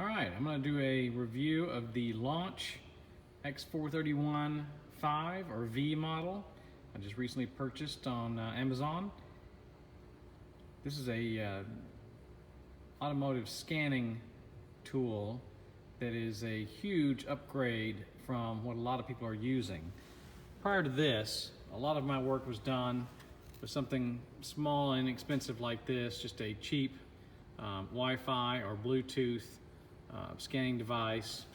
All right, I'm going to do a review of the Launch X431 5 or V model I just recently purchased on Amazon. This is a automotive scanning tool that is a huge upgrade from what a lot of people are using. Prior to this, a lot of my work was done with something small and inexpensive like this, just a cheap Wi-Fi or Bluetooth scanning device.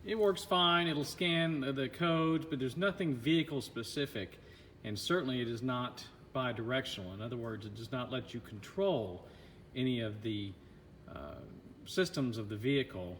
It works fine, it'll scan the codes, but there's nothing vehicle specific, and certainly it is not bi-directional. In other words, it does not let you control any of the systems of the vehicle.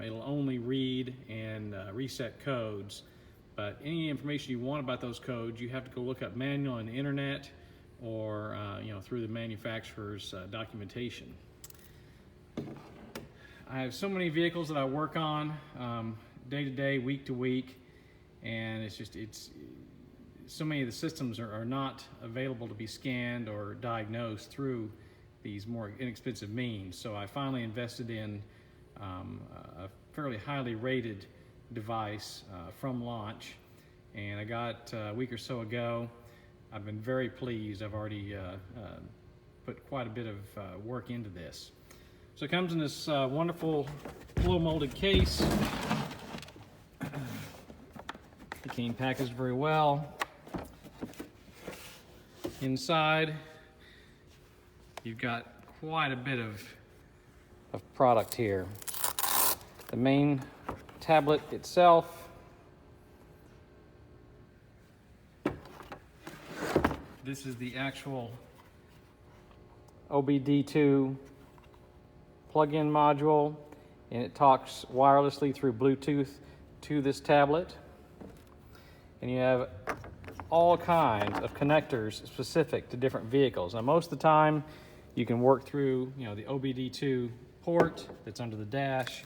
It'll only read and reset codes, but any information you want about those codes, you have to go look up manual on the internet or through the manufacturer's documentation. I have so many vehicles that I work on day to day, week to week, and it's so many of the systems are not available to be scanned or diagnosed through these more inexpensive means. So I finally invested in a fairly highly rated device from Launch, and I got a week or so ago. I've been very pleased. I've already put quite a bit of work into this. So it comes in this wonderful blow molded case. It came packaged very well. Inside, you've got quite a bit of product here. The main tablet itself. This is the actual Obd2 plug-in module, and it talks wirelessly through Bluetooth to this tablet. And you have all kinds of connectors specific to different vehicles. Now, most of the time, you can work through, the Obd2 port that's under the dash,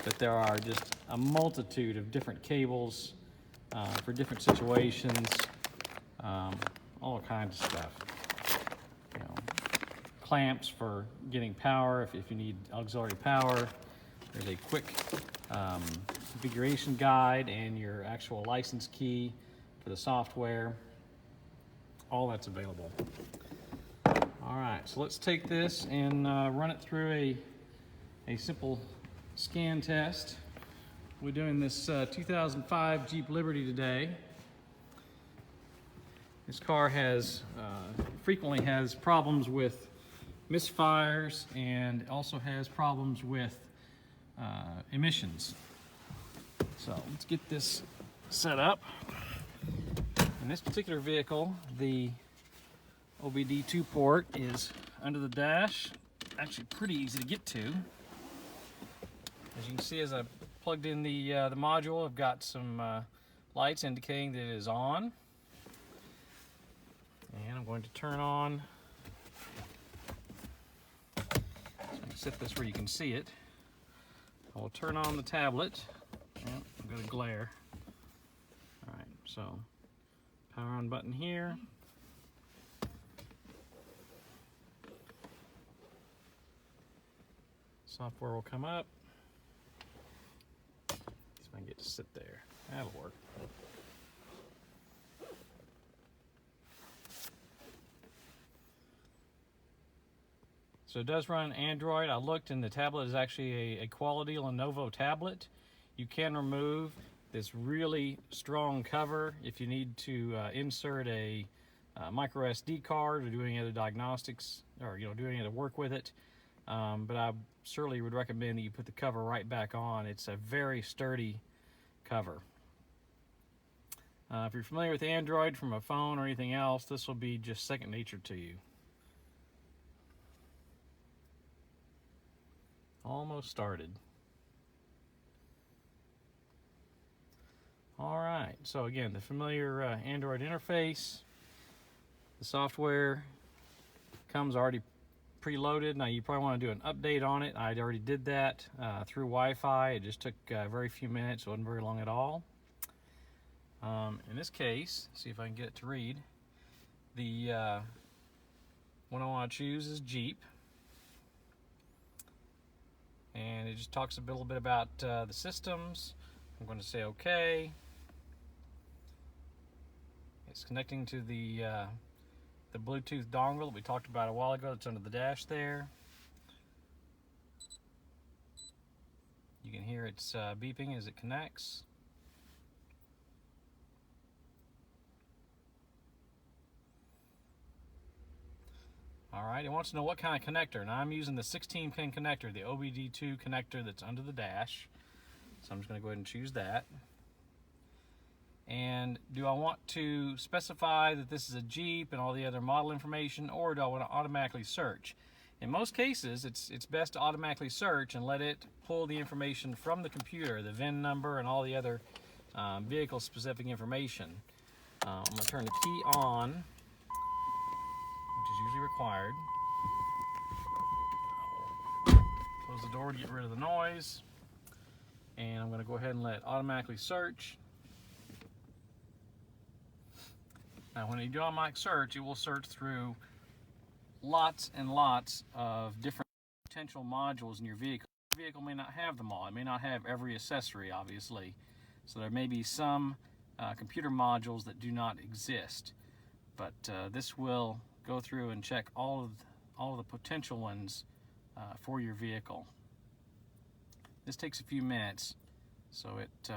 but there are just a multitude of different cables for different situations, all kinds of stuff. Clamps for getting power if you need auxiliary power. There's a quick configuration guide and your actual license key for the software. All that's available. All right, so let's take this and run it through a simple scan test. We're doing this 2005 Jeep Liberty today. This car frequently has problems with misfires and also has problems with emissions. So let's get this set up. In this particular vehicle, the Obd2 port is under the dash. Actually pretty easy to get to. As you can see, as I plugged in the module, I've got some lights indicating that it is on. And I'm going to turn on. Set this where you can see it. I will turn on the tablet. I'm going to glare. All right, so power on button here. Software will come up. See if I can get to sit there. That'll work. So it does run Android. I looked, and the tablet is actually a quality Lenovo tablet. You can remove this really strong cover if you need to insert a micro SD card or do any other diagnostics or do any other work with it. But I certainly would recommend that you put the cover right back on. It's a very sturdy cover. If you're familiar with Android from a phone or anything else, this will be just second nature to you. Almost started. All right, so again, the familiar Android interface. The software comes already preloaded. Now you probably want to do an update on it. I already did that through Wi-Fi. It just took very few minutes. It wasn't very long at all. In this case, see if I can get it to read. The one I want to choose is Jeep. just talks a little bit about the systems. I'm going to say OK. It's connecting to the Bluetooth dongle that we talked about a while ago. That's under the dash there. You can hear it's beeping as it connects. Alright, it wants to know what kind of connector. Now I'm using the 16-pin connector, the Obd2 connector that's under the dash. So I'm just going to go ahead and choose that. And do I want to specify that this is a Jeep and all the other model information, or do I want to automatically search? In most cases, it's best to automatically search and let it pull the information from the computer, the VIN number and all the other vehicle-specific information. I'm going to turn the key on, which is usually required. Close the door to get rid of the noise. And I'm going to go ahead and let it automatically search. Now when you do automatic search, it will search through lots and lots of different potential modules in your vehicle. The vehicle may not have them all. It may not have every accessory, obviously. So there may be some computer modules that do not exist. But this will go through and check all of the potential ones for your vehicle. This takes a few minutes, so it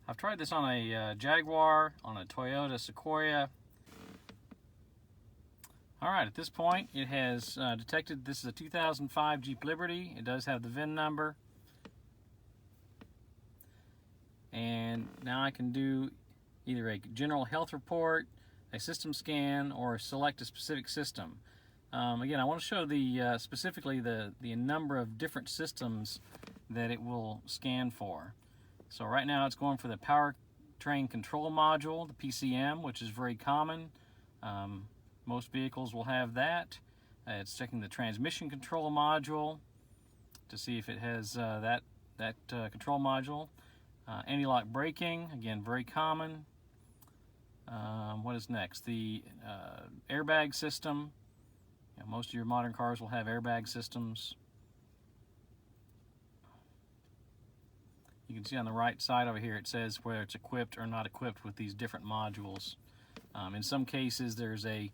I've tried this on a Jaguar, on a Toyota Sequoia. Alright, at this point it has detected this is a 2005 Jeep Liberty. It does have the VIN number. And now I can do either a general health report, a system scan, or select a specific system. Again, I want to show the specifically the number of different systems that it will scan for. So right now it's going for the Powertrain Control Module, the PCM, which is very common. Most vehicles will have that. It's checking the Transmission Control Module to see if it has that control module. Anti-lock braking, again, very common. What is next? The Airbag System. You know, most of your modern cars will have airbag systems. You can see on the right side over here it says whether it's equipped or not equipped with these different modules. In some cases there's a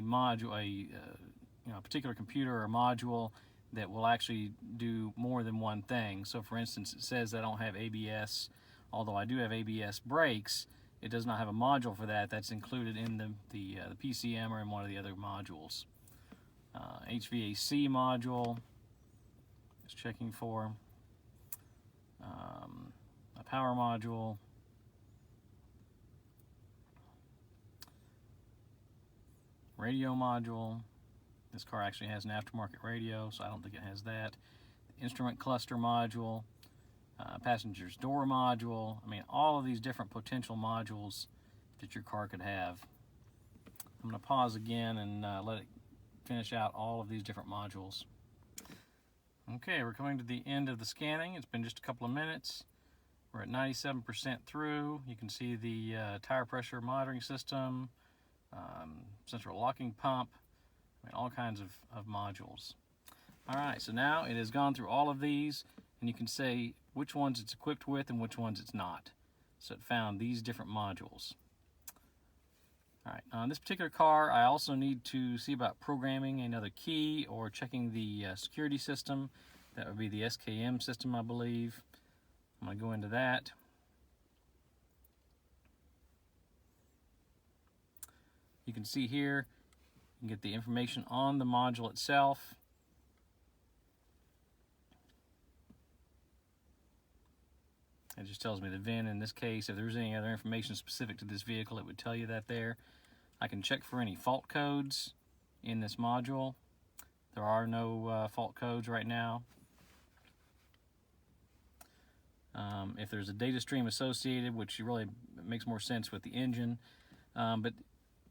module, a particular computer or module that will actually do more than one thing. So for instance, it says I don't have ABS, although I do have ABS brakes. It does not have a module for that. That's included in the PCM or in one of the other modules. HVAC module is checking for. A power module, radio module. This car actually has an aftermarket radio, so I don't think it has that. Instrument cluster module, passenger's door module. I mean, all of these different potential modules that your car could have. I'm going to pause again and let it finish out all of these different modules. Okay, we're coming to the end of the scanning. It's been just a couple of minutes. We're at 97% through. You can see the tire pressure monitoring system, central locking pump, I mean, all kinds of modules. Alright, so now it has gone through all of these, and you can say which ones it's equipped with and which ones it's not. So it found these different modules. Alright, on this particular car, I also need to see about programming another key or checking the security system. That would be the SKM system, I believe. I'm going to go into that. You can see here, you can get the information on the module itself. It just tells me the VIN in this case. If there's any other information specific to this vehicle, it would tell you that there. I can check for any fault codes in this module. There are no fault codes right now. If there's a data stream associated, which really makes more sense with the engine, but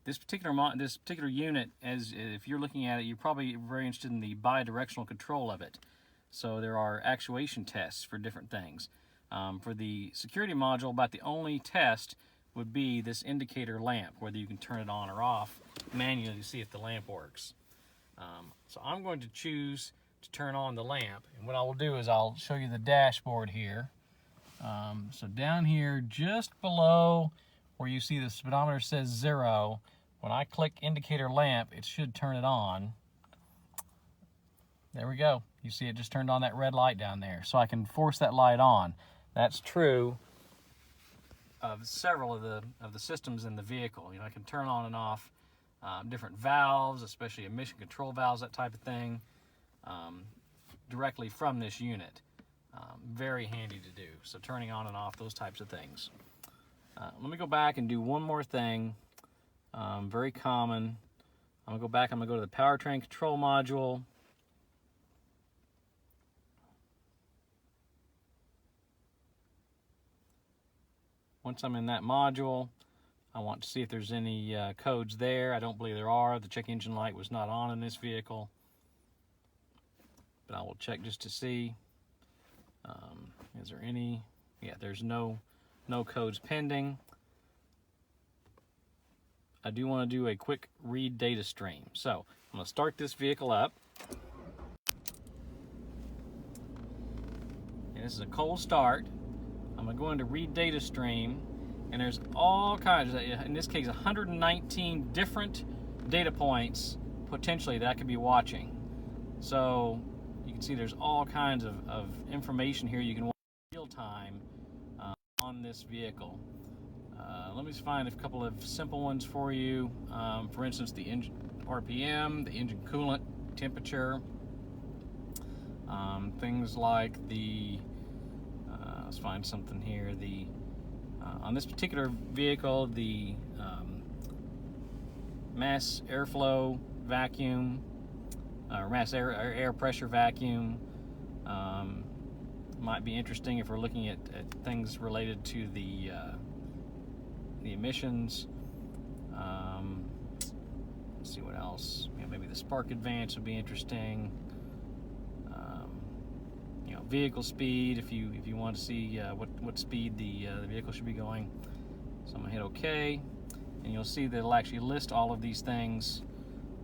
this particular unit, as if you're looking at it, you're probably very interested in the bi-directional control of it. So there are actuation tests for different things. For the security module, about the only test would be this indicator lamp, whether you can turn it on or off manually to see if the lamp works. So I'm going to choose to turn on the lamp, and what I will do is I'll show you the dashboard here. So down here, just below where you see the speedometer says 0, when I click indicator lamp, it should turn it on. There we go. You see it just turned on that red light down there. So I can force that light on. That's true of several of the systems in the vehicle. You know, I can turn on and off different valves, especially emission control valves, that type of thing, directly from this unit. Very handy to do. So turning on and off those types of things. Let me go back and do one more thing. Very common. I'm gonna go back. I'm gonna go to the Powertrain control module. Once I'm in that module, I want to see if there's any codes there. I don't believe there are. The check engine light was not on in this vehicle, but I will check just to see. Is there any? Yeah, there's no codes pending. I do want to do a quick read data stream. So I'm going to start this vehicle up. And this is a cold start. I'm going to go into read data stream, and there's all kinds, in this case 119 different data points potentially that I could be watching. So you can see there's all kinds of information here you can watch in real time on this vehicle. Let me just find a couple of simple ones for you. For instance, the engine RPM, the engine coolant temperature, things like the let's find something here. The on this particular vehicle, the mass airflow vacuum, or mass air pressure vacuum, might be interesting if we're looking at things related to the emissions. Let's see what else. You know, maybe the spark advance would be interesting. You know, vehicle speed, if you want to see what speed the vehicle should be going. So I'm gonna hit OK, and you'll see that it'll actually list all of these things.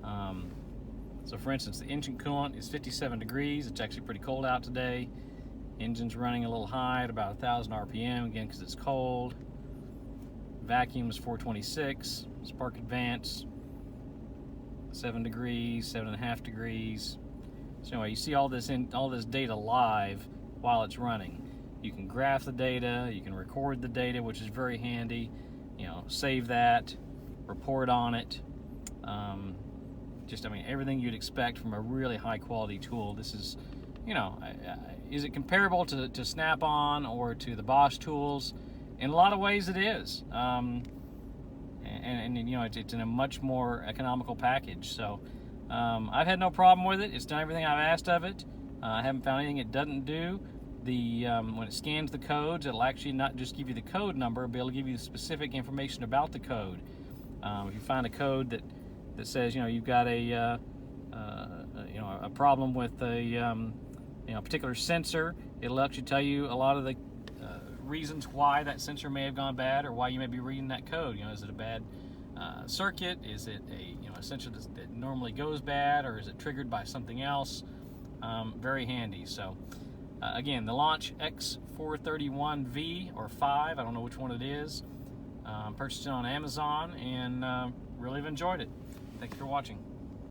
So for instance, the engine coolant is 57 degrees. It's actually pretty cold out today. Engine's running a little high at about 1,000 RPM, again because it's cold. Vacuum is 426. Spark advance 7 degrees, 7.5 degrees. So anyway, you see all this data live while it's running. You can graph the data, you can record the data, which is very handy. You know, save that, report on it. I mean, everything you'd expect from a really high quality tool. This is, you know, is it comparable to Snap-on or to the Bosch tools? In a lot of ways it is. And you know, it's in a much more economical package. So I've had no problem with it. It's done everything I've asked of it. I haven't found anything it doesn't do. When it scans the codes, it'll actually not just give you the code number, but it'll give you specific information about the code. If you find a code that says, you know, you've got a problem with a particular sensor, it'll actually tell you a lot of the reasons why that sensor may have gone bad, or why you may be reading that code. You know, is it a bad circuit? Is it a sensor that normally goes bad, or is it triggered by something else? Very handy. So again, the Launch X431V or 5, I don't know which one it is. Purchased it on Amazon and really have enjoyed it. Thank you for watching.